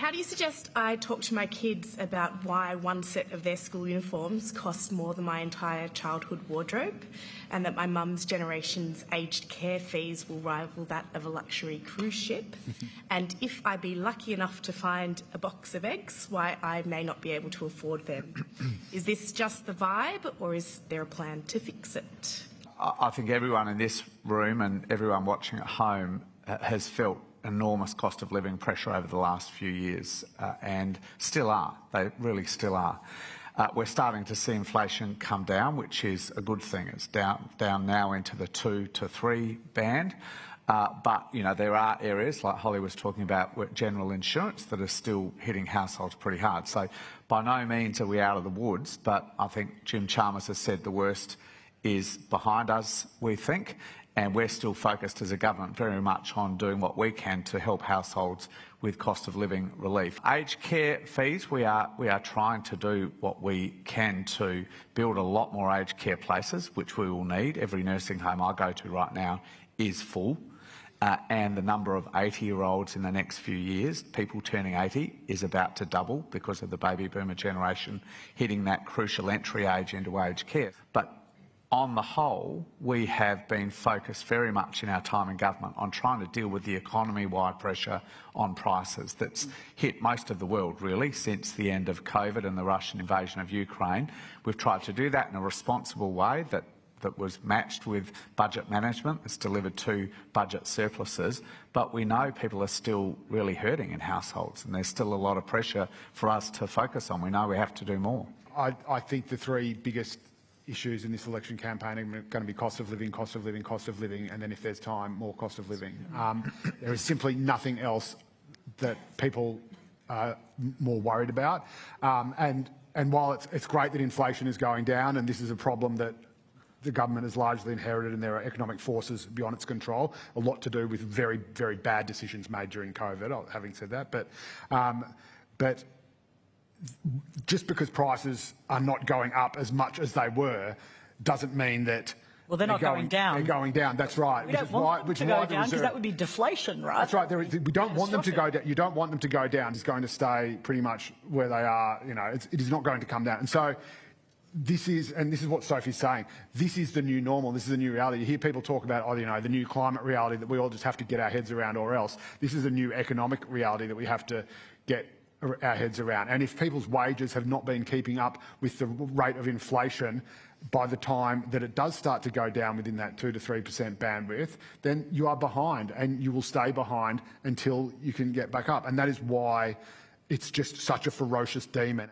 How do you suggest I talk to my kids about why one set of their school uniforms costs more than my entire childhood wardrobe, and that my mum's generation's aged care fees will rival that of a luxury cruise ship? And if I be lucky enough to find a box of eggs, why I may not be able to afford them? Is this just the vibe, or is there a plan to fix it? I think everyone in this room and everyone watching at home has felt enormous cost of living pressure over the last few years, and still are. They really still are. We're starting to see inflation come down, which is a good thing. It's down now into the 2 to 3 band. But, you know, there are areas, like Hollie was talking about, with general insurance that are still hitting households pretty hard. So by no means are we out of the woods, but I think Jim Chalmers has said the worst is behind us, we think. And we're still focused as a government very much on doing what we can to help households with cost of living relief. Aged care fees, we are trying to do what we can to build a lot more aged care places, which we will need. Every nursing home I go to right now is full. And the number of 80-year-olds in the next few years, people turning 80, is about to double because of the baby boomer generation hitting that crucial entry age into aged care. But on the whole, we have been focused very much in our time in government on trying to deal with the economy-wide pressure on prices that's hit most of the world, really, since the end of COVID and the Russian invasion of Ukraine. We've tried to do that in a responsible way that was matched with budget management. It's delivered 2 budget surpluses, but we know people are still really hurting in households, and there's still a lot of pressure for us to focus on. We know we have to do more. I think the 3 biggest issues in this election campaign are going to be cost of living, cost of living, cost of living, and then if there's time, more cost of living. There is simply nothing else that people are more worried about. And while it's great that inflation is going down, and this is a problem that the government has largely inherited and there are economic forces beyond its control, a lot to do with very, very bad decisions made during COVID, having said that. But just because prices are not going up as much as they were doesn't mean that... Well, they're not going down. They're going down, that's right. We don't want them to go down because that would be deflation, right? That's right. We don't want them to go down. You don't want them to go down. It's going to stay pretty much where they are. You know, it is not going to come down. And so this is what Sophie's saying. This is the new normal. This is the new reality. You hear people talk about, the new climate reality that we all just have to get our heads around or else. This is a new economic reality that we have to get our heads around. And if people's wages have not been keeping up with the rate of inflation by the time that it does start to go down within that 2 to 3% bandwidth, then you are behind, and you will stay behind until you can get back up. And that is why it's just such a ferocious demon.